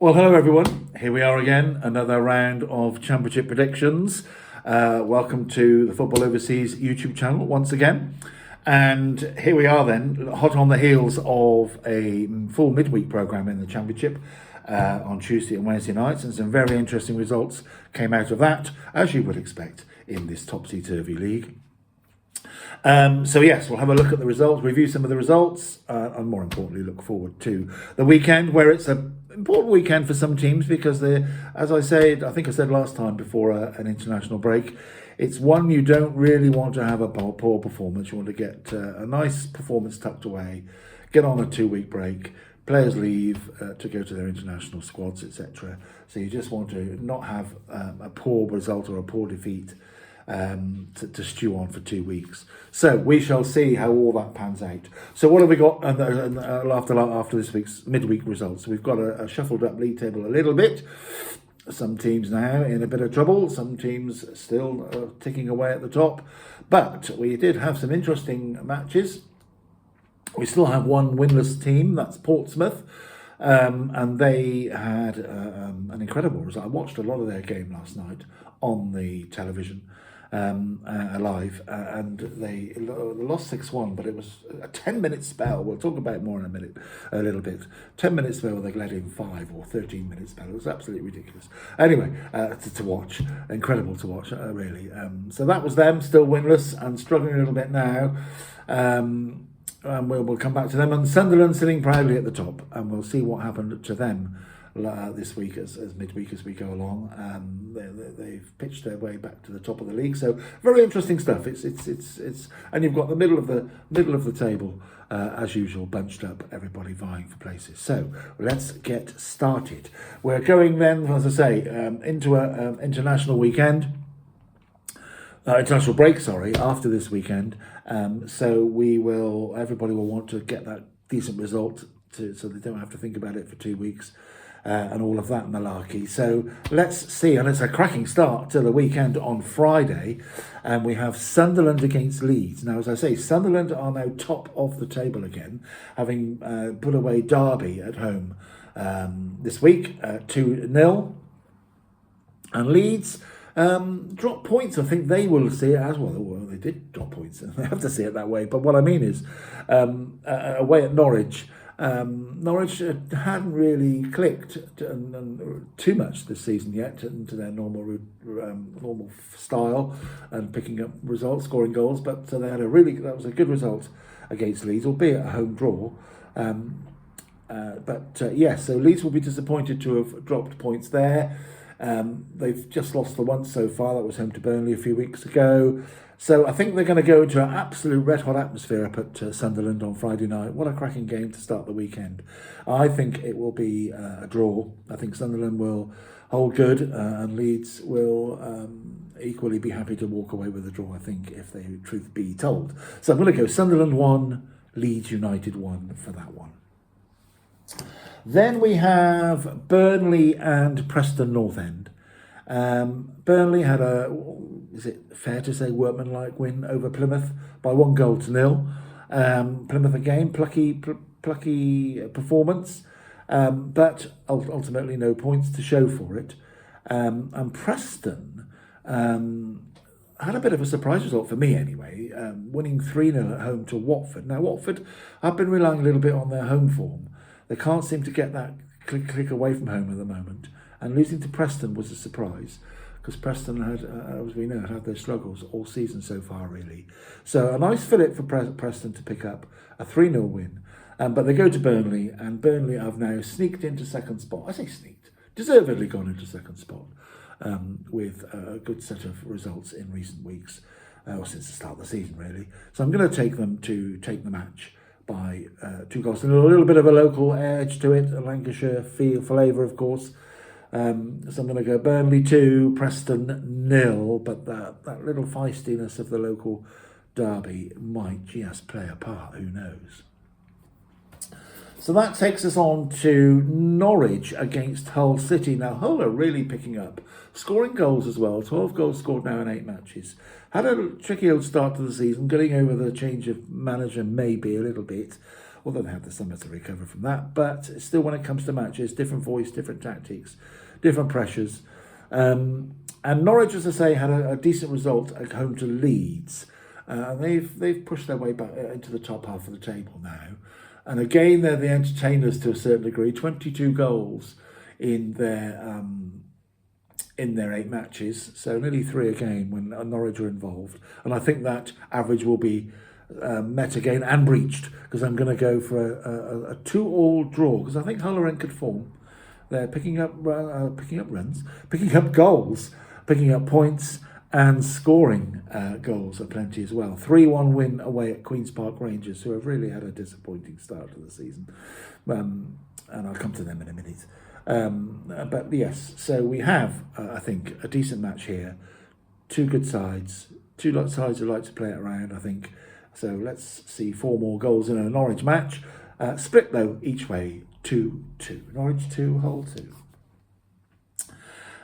Well, hello everyone. Here we are again, another round of Championship predictions. Welcome to the Football Overseas YouTube channel once again. And here we are then, hot on the heels of a full midweek programme in the Championship on Tuesday and Wednesday nights. And some very interesting results came out of that, as you would expect in this topsy-turvy league. So yes, we'll have a look at the results, review some of the results, and more importantly, look forward to the weekend, where it's an important weekend for some teams because as I think I said last time before an international break, it's one you don't really want to have a poor performance. You want to get a nice performance tucked away, get on a 2-week break, players leave to go to their international squads, etc. So you just want to not have a poor result or a poor defeat to stew on for 2 weeks. So we shall see how all that pans out. So what have we got after this week's midweek results? We've got a shuffled up league table a little bit. Some teams now in a bit of trouble. Some teams still ticking away at the top. But we did have some interesting matches. We still have one winless team, that's Portsmouth. And they had an incredible result. I watched a lot of their game last night on the television live, and they lost 6-1, but it was a 10-minute spell. We'll talk about it more in a little bit. 10-minute spell where they led in 5 or 13-minute spell. It was absolutely ridiculous. Anyway, to watch, incredible to watch, really. So that was them, still winless and struggling a little bit now. And we'll come back to them. And Sunderland sitting proudly at the top, and we'll see what happened to them this week as midweek as we go along. They've pitched their way back to the top of the league, so very interesting stuff. It's and you've got the middle of the table as usual, bunched up, everybody vying for places. So let's get started. We're going then, as I say, into an international weekend. International break, after this weekend. So everybody will want to get that decent result so they don't have to think about it for 2 weeks and all of that malarkey. So let's see, and it's a cracking start to the weekend on Friday, and we have Sunderland against Leeds. Now, as I say, Sunderland are now top of the table again, having put away Derby at home this week, 2-0, and Leeds drop points. I think they will see it as well. Well, they did drop points. They have to see it that way. But what I mean is, away at Norwich, Norwich hadn't really clicked too much this season yet into their normal style and picking up results, scoring goals. But they had that was a good result against Leeds, albeit a home draw. Yes, so Leeds will be disappointed to have dropped points there. They've just lost the once so far. That was home to Burnley a few weeks ago. So I think they're going to go into an absolute red-hot atmosphere up at Sunderland on Friday night. What a cracking game to start the weekend. I think it will be a draw. I think Sunderland will hold good and Leeds will equally be happy to walk away with a draw, I think, if the truth be told. So I'm going to go Sunderland 1, Leeds United 1 for that one. Then we have Burnley and Preston North End. Burnley had is it fair to say, workmanlike win over Plymouth by 1-0. Plymouth again, plucky performance, but ultimately no points to show for it. And Preston had a bit of a surprise result for me anyway, winning 3-0 at home to Watford. Now Watford have been relying a little bit on their home form. They can't seem to get that click away from home at the moment. And losing to Preston was a surprise, because Preston had, as we know, had their struggles all season so far, really. So a nice fillip for Preston to pick up a 3-0 win. But they go to Burnley, and Burnley have now sneaked into second spot. I say sneaked, deservedly gone into second spot with a good set of results in recent weeks, or since the start of the season, really. So I'm going to take them to take the match by 2 goals. And a little bit of a local edge to it, a Lancashire flavour, of course. So I'm going to go Burnley 2, Preston 0, but that little feistiness of the local derby might just play a part, who knows. So that takes us on to Norwich against Hull City. Now, Hull are really picking up, scoring goals as well. 12 goals scored now in 8 matches. Had a tricky old start to the season, getting over the change of manager maybe a little bit. although they had the summer to recover from that. But still, when it comes to matches, different voice, different tactics, different pressures. And Norwich, as I say, had a decent result at home to Leeds. They've pushed their way back into the top half of the table now. And again, they're the entertainers to a certain degree. 22 goals in their 8 matches, so nearly 3 a game when Norwich are involved. And I think that average will be met again and breached, because I'm going to go for a 2-2 draw, because I think Hull are in good form. They're picking up runs, picking up goals, picking up points, and scoring goals aplenty as well. 3-1 win away at Queen's Park Rangers, who have really had a disappointing start to the season. And I'll come to them in a minute. But yes, so we have, I think, a decent match here. 2 good sides, 2 sides who like to play it around, I think. So let's see 4 more goals in a Norwich match. Split, though, each way, 2-2. Norwich 2, Hull 2.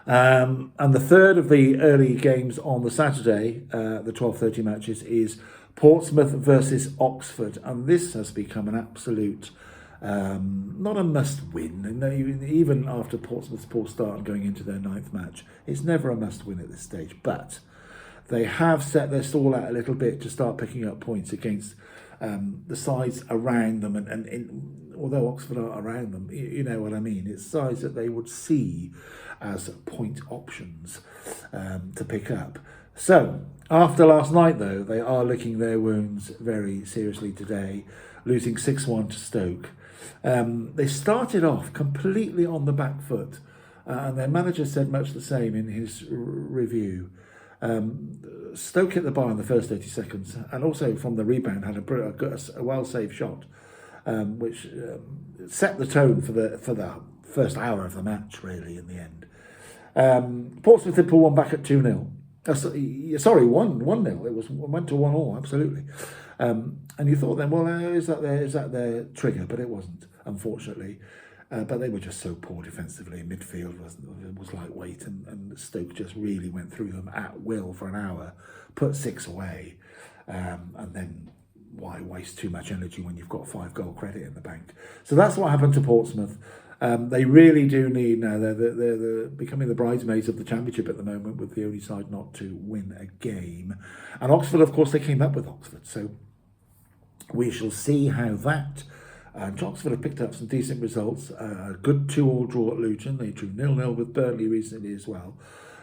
And the third of the early games on the Saturday, the 12:30 matches, is Portsmouth versus Oxford. And this has become an absolute, not a must-win. Even after Portsmouth's poor start and going into their 9th match, it's never a must-win at this stage. But they have set their stall out a little bit to start picking up points against the sides around them. And although Oxford are around them, you know what I mean. It's sides that they would see as point options to pick up. So, after last night, though, they are licking their wounds very seriously today, losing 6-1 to Stoke. They started off completely on the back foot, and their manager said much the same in his review. Stoke hit the bar in the first 30 seconds, and also from the rebound had a well-saved shot, which set the tone for the first hour of the match, really, in the end. Portsmouth did pull one back at 2-0. Sorry, 1-0. It went to 1-1, absolutely. And you thought then, well, is that their trigger? But it wasn't, unfortunately. But they were just so poor defensively. Midfield was lightweight, and Stoke just really went through them at will for an hour, put 6 away, and then why waste too much energy when you've got 5-goal credit in the bank? So that's what happened to Portsmouth. They really do need now. They're becoming the bridesmaids of the Championship at the moment, with the only side not to win a game. And Oxford, of course, they came up with Oxford. So we shall see how that. Oxford have picked up some decent results. A good 2-2 draw at Luton. They drew 0-0 with Burnley recently as well.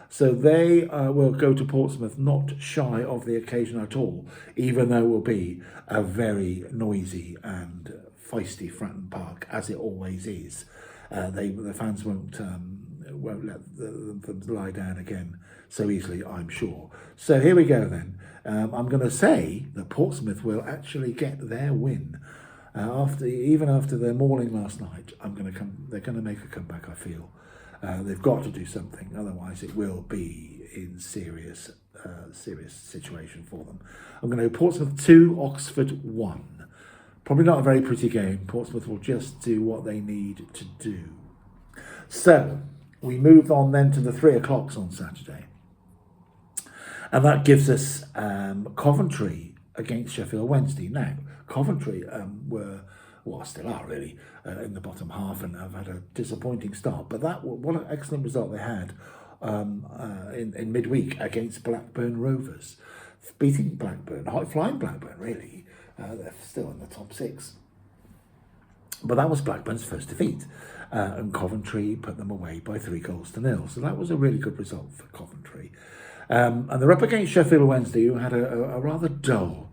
So they will go to Portsmouth not shy of the occasion at all, even though it will be a very noisy and feisty Fratton Park, as it always is. The fans won't let them lie down again so easily, I'm sure. So here we go then. I'm going to say that Portsmouth will actually get their win. Even after their mauling last night, they're going to make a comeback, I feel. They've got to do something, otherwise it will be in serious situation for them. I'm going to go Portsmouth 2, Oxford 1. Probably not a very pretty game. Portsmouth will just do what they need to do. So, we move on then to the 3 o'clocks on Saturday. And that gives us Coventry against Sheffield Wednesday. Now, Coventry still are really in the bottom half and have had a disappointing start. But what an excellent result they had in midweek against Blackburn Rovers. Beating Blackburn, high-flying Blackburn, really. They're still in the top 6. But that was Blackburn's first defeat. And Coventry put them away by 3-0. So that was a really good result for Coventry. And they're up against Sheffield Wednesday, who had a rather dull.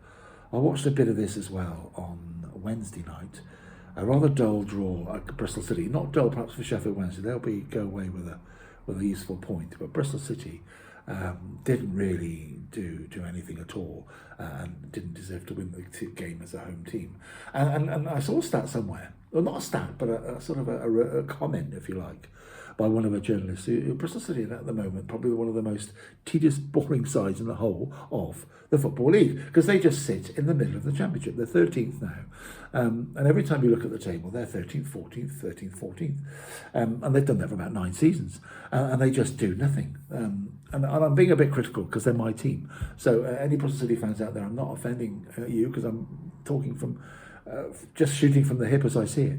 I watched a bit of this as well on Wednesday night. A rather dull draw at Bristol City. Not dull perhaps for Sheffield Wednesday. They'll go away with a useful point. But Bristol City didn't really do anything at all, and didn't deserve to win the game as a home team. And I saw a stat somewhere, well, not a stat, but a sort of a comment, if you like, by one of the journalists. Bristol City at the moment probably one of the most tedious, boring sides in the whole of the Football League, because they just sit in the middle of the Championship. They're 13th now, and every time you look at the table, they're 13th, 14th, 13th, 14th, and they've done that for about 9 seasons, and they just do nothing. And I'm being a bit critical because they're my team. So any Bristol City fans out there, I'm not offending you, because I'm talking from just shooting from the hip as I see it.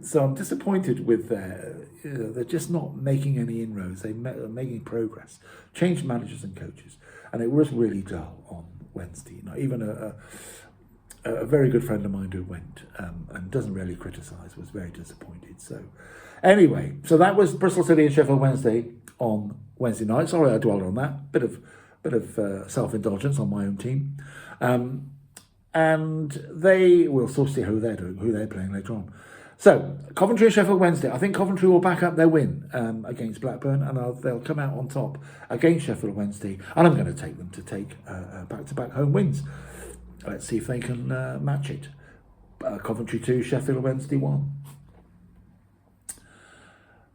So I'm disappointed with they're just not making any inroads. They're making progress. Changed managers and coaches, and it was really dull on Wednesday. Even a very good friend of mine who went and doesn't really criticise was very disappointed. So anyway, so that was Bristol City and Sheffield Wednesday on Wednesday night. Sorry I dwelled on that. Bit of self-indulgence on my own team. And we'll sort of see who they're doing, who they're playing later on. So, Coventry and Sheffield Wednesday. I think Coventry will back up their win against Blackburn, and they'll come out on top against Sheffield Wednesday. And I'm going to take them to take back-to-back home wins. Let's see if they can match it. Coventry 2, Sheffield Wednesday 1.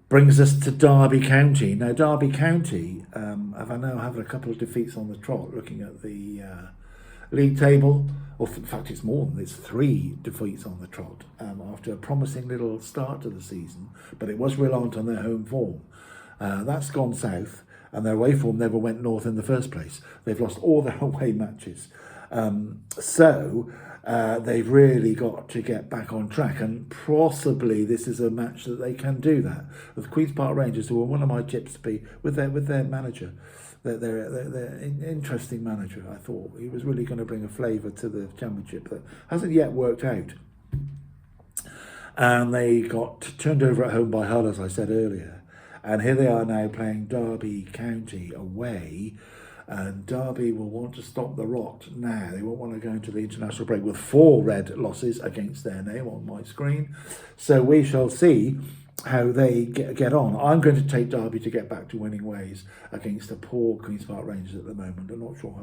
Brings us to Derby County. Now, Derby County have now had a couple of defeats on the trot, looking at the league table. Or in fact, it's more than it's 3 defeats on the trot after a promising little start to the season, but it was reliant on their home form. That's gone south, and their away form never went north in the first place. They've lost all their away matches. So they've really got to get back on track, and possibly this is a match that they can do that. With Queen's Park Rangers, who were one of my tips to be with their manager, their interesting manager. I thought he was really going to bring a flavour to the championship that hasn't yet worked out. And they got turned over at home by Hull, as I said earlier. And here they are now playing Derby County away. And Derby will want to stop the rot now. They won't want to go into the international break with 4 red losses against their name on my screen. So we shall see how they get on. I'm going to take Derby to get back to winning ways against a poor Queen's Park Rangers at the moment. I'm not sure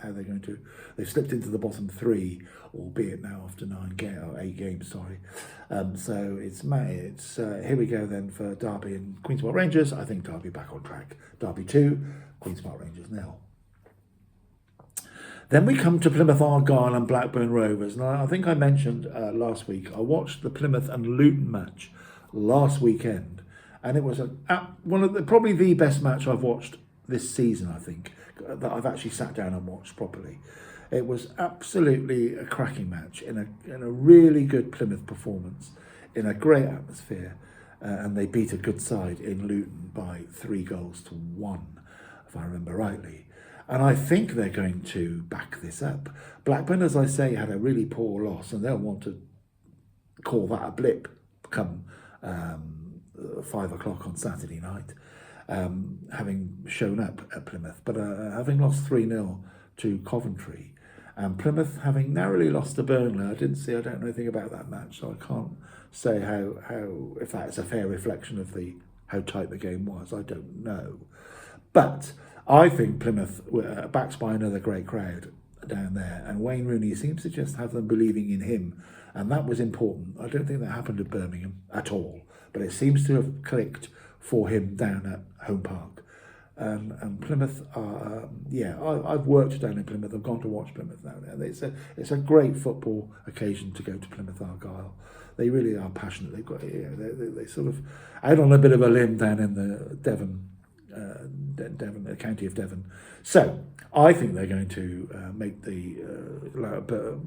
how they're going to. They've slipped into the bottom 3, albeit now after 8 games. Sorry. So it's here we go then for Derby and Queen's Park Rangers. I think Derby back on track. Derby 2, Queen's Park Rangers 0. Then we come to Plymouth Argyle and Blackburn Rovers. Now, I think I mentioned last week, I watched the Plymouth and Luton match last weekend, and it was probably the best match I've watched this season, I think, that I've actually sat down and watched properly. It was absolutely a cracking match in a really good Plymouth performance, in a great atmosphere, and they beat a good side in Luton by 3-1, if I remember rightly. And I think they're going to back this up. Blackburn, as I say, had a really poor loss, and they'll want to call that a blip come 5 o'clock on Saturday night, having shown up at Plymouth. But having lost 3-0 to Coventry, and Plymouth having narrowly lost to Burnley, I don't know anything about that match, so I can't say how if that's a fair reflection of how tight the game was. I don't know. But I think Plymouth were backed by another great crowd down there, and Wayne Rooney seems to just have them believing in him, and that was important. I don't think that happened at Birmingham at all, but it seems to have clicked for him down at Home Park. And Plymouth are, I've worked down in Plymouth. I've gone to watch Plymouth now. It's a great football occasion to go to Plymouth Argyle. They really are passionate. They've got they sort of out on a bit of a limb down in the Devon, the county of Devon. So I think they're going to make the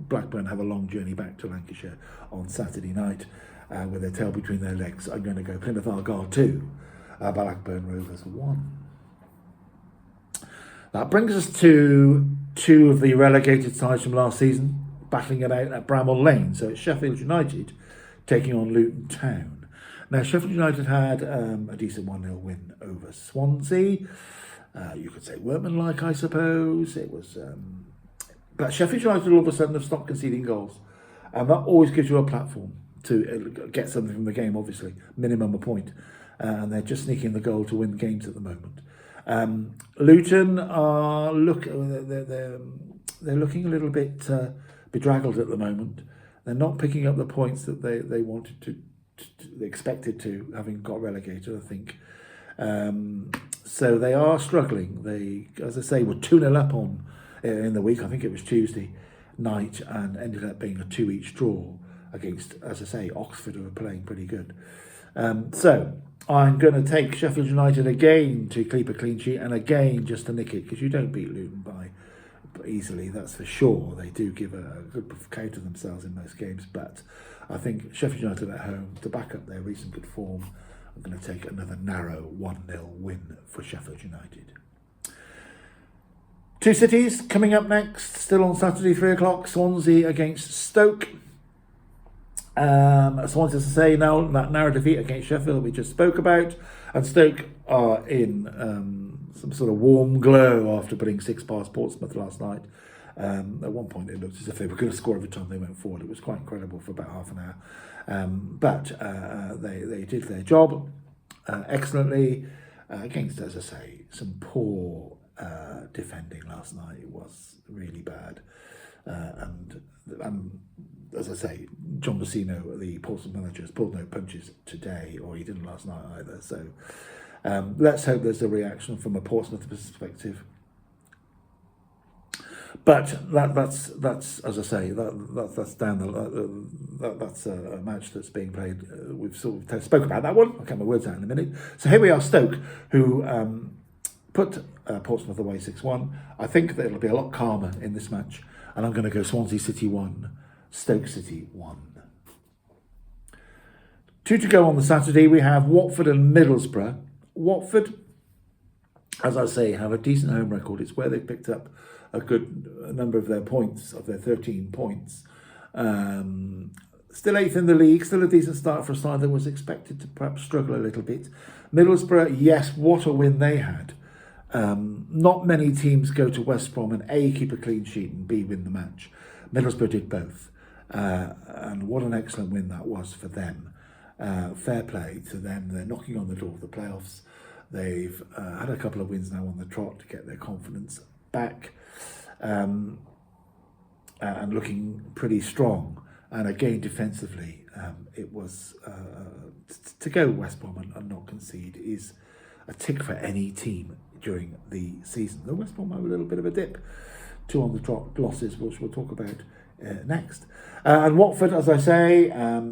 Blackburn have a long journey back to Lancashire on Saturday night with their tail between their legs. I'm going to go Plymouth Argyle 2, Blackburn Rovers 1. That brings us to 2 of the relegated sides from last season, battling it out at Bramall Lane. So it's Sheffield United taking on Luton Town. Now, Sheffield United had a decent 1-0 win over Swansea. You could say workmanlike, I suppose. It was, but Sheffield United all of a sudden have stopped conceding goals, and that always gives you a platform to get something from the game. Obviously, minimum a point, and they're just sneaking the goal to win games at the moment. Luton are they're looking a little bit bedraggled at the moment. They're not picking up the points that they wanted to expected to, having got relegated, I think. So they are struggling. They, as I say, were 2-0 up in the week. I think it was Tuesday night, and ended up being a 2-each draw against, as I say, Oxford, who are playing pretty good. So I'm going to take Sheffield United again to keep a clean sheet, and again just to nick it, because you don't beat Luton by easily, that's for sure. They do give a good account of themselves in most games, but I think Sheffield United at home, to back up their recent good form, I'm going to take another narrow 1-0 win for Sheffield United. Two cities coming up next, still on Saturday, 3 o'clock, Swansea against Stoke. Swansea, as I say, now that narrow defeat against Sheffield that we just spoke about, and Stoke are in some sort of warm glow after putting 6 past Portsmouth last night. At one point it looked as if they were going to score every time they went forward. It was quite incredible for about half an hour, but they did their job excellently against, as I say, some poor defending last night. It was really bad, and as I say, John Messino, the Portsmouth manager, has pulled no punches today, or he didn't last night either. So let's hope there's a reaction from a Portsmouth perspective. But that's as I say, that's down that's a match that's being played. We've sort of spoke about that one. I'll get my words out in a minute. So here we are, Stoke, who put Portsmouth away 6-1. I think that it'll be a lot calmer in this match, and I'm going to go Swansea City 1, Stoke City 1. 2 to go on the Saturday. We have Watford and Middlesbrough. Watford, as I say, have a decent home record. It's where they've picked up a good number of their points, of their 13 points. Still 8th in the league, still a decent start for a side that was expected to perhaps struggle a little bit. Middlesbrough, yes, what a win they had. Not many teams go to West Brom and A, keep a clean sheet, and B, win the match. Middlesbrough did both. And what an excellent win that was for them. Fair play to them. They're knocking on the door of the playoffs. They've had a couple of wins now on the trot to get their confidence back, and looking pretty strong. And again, defensively, it was to go West Brom and not concede is a tick for any team during the season. The West Brom have a little bit of a dip. 2 on the trot losses, which we'll talk about next. And Watford, as I say,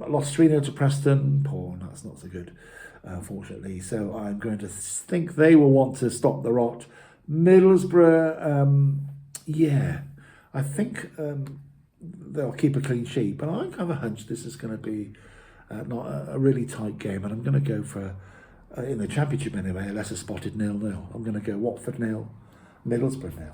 lost 3-0 to Preston. Poor, that's not so good, unfortunately. So I'm going to think they will want to stop the rot. Middlesbrough, yeah, I think they'll keep a clean sheet, but I have a hunch this is going to be not a really tight game, and I'm going to go for, in the Championship anyway, a lesser spotted 0-0. I'm going to go Watford 0, Middlesbrough 0.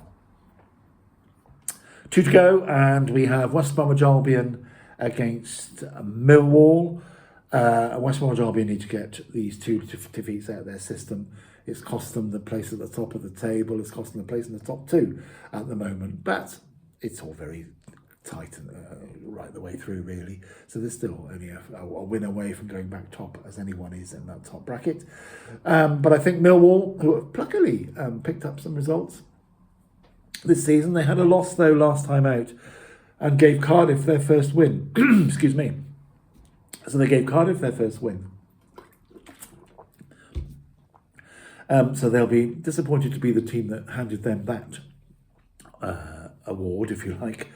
2 to go, and we have West Bromwich Albion against Millwall. West Bromwich Albion need to get these 2 defeats out of their system. It's cost them the place at the top of the table. It's cost them the place in the top 2 at the moment. But it's all very tight and right the way through, really. So there's still only a win away from going back top, as anyone is in that top bracket. But I think Millwall, who have pluckily picked up some results this season. They had a loss, though, last time out, and gave Cardiff their first win. Excuse me. So they gave Cardiff their first win. So they'll be disappointed to be the team that handed them that award, if you like.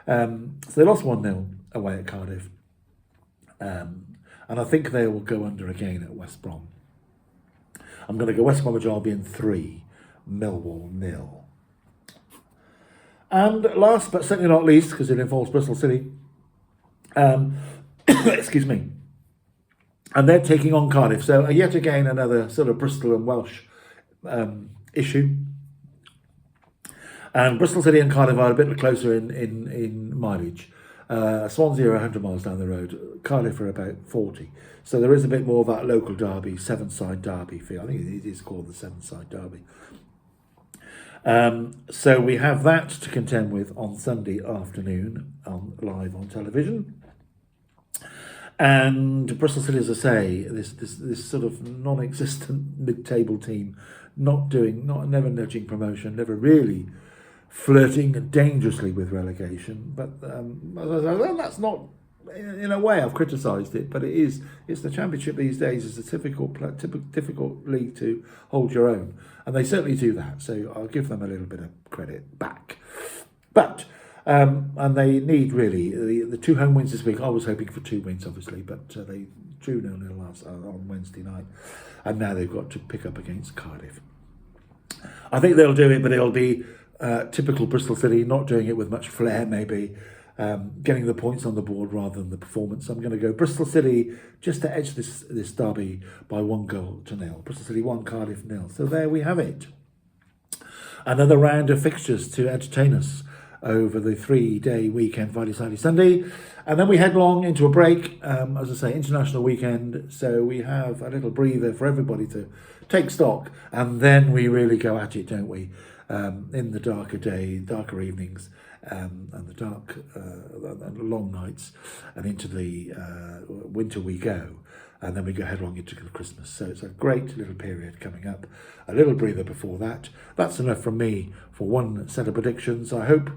So they lost 1-0 away at Cardiff. And I think they will go under again at West Brom. I'm going to go West Bromwich Albion 3, Millwall 0. And last, but certainly not least, because it involves Bristol City, excuse me, and they're taking on Cardiff. So yet again, another sort of Bristol and Welsh issue. And Bristol City and Cardiff are a bit closer in mileage. Swansea are 100 miles down the road. Cardiff are about 40. So there is a bit more of that local derby, seven-side derby feel. I think it is called the seven-side derby. So we have that to contend with on Sunday afternoon, live on television. And Bristol City, as I say, this sort of non-existent mid-table team, never nudging promotion, never really flirting dangerously with relegation. But that's not, in a way, I've criticised it, but it's the Championship these days. It's a difficult league to hold your own, and they certainly do that. So I'll give them a little bit of credit back. But and they need really the 2 home wins this week. I was hoping for 2 wins, obviously, but they drew 0-0 last on Wednesday night, and now they've got to pick up against Cardiff. I think they'll do it, but it'll be Typical Bristol City, not doing it with much flair, maybe. Getting the points on the board rather than the performance. I'm going to go Bristol City just to edge this derby by 1-0. Bristol City 1, Cardiff 0. So there we have it. Another round of fixtures to entertain us over the 3-day weekend, Friday, Saturday, Sunday. And then we headlong into a break, as I say, international weekend. So we have a little breather for everybody to take stock. And then we really go at it, don't we? In the darker evenings, and the dark and long nights, and into the winter we go. And then we go headlong into Christmas. So it's a great little period coming up. A little breather before that. That's enough from me for one set of predictions. I hope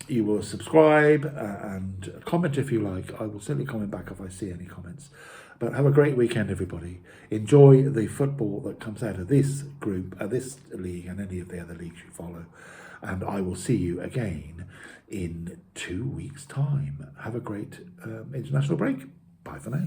you will subscribe and comment if you like. I will certainly comment back if I see any comments. But have a great weekend, everybody. Enjoy the football that comes out of this group, this league, and any of the other leagues you follow. And I will see you again in 2 weeks' time. Have a great international break. Bye for now.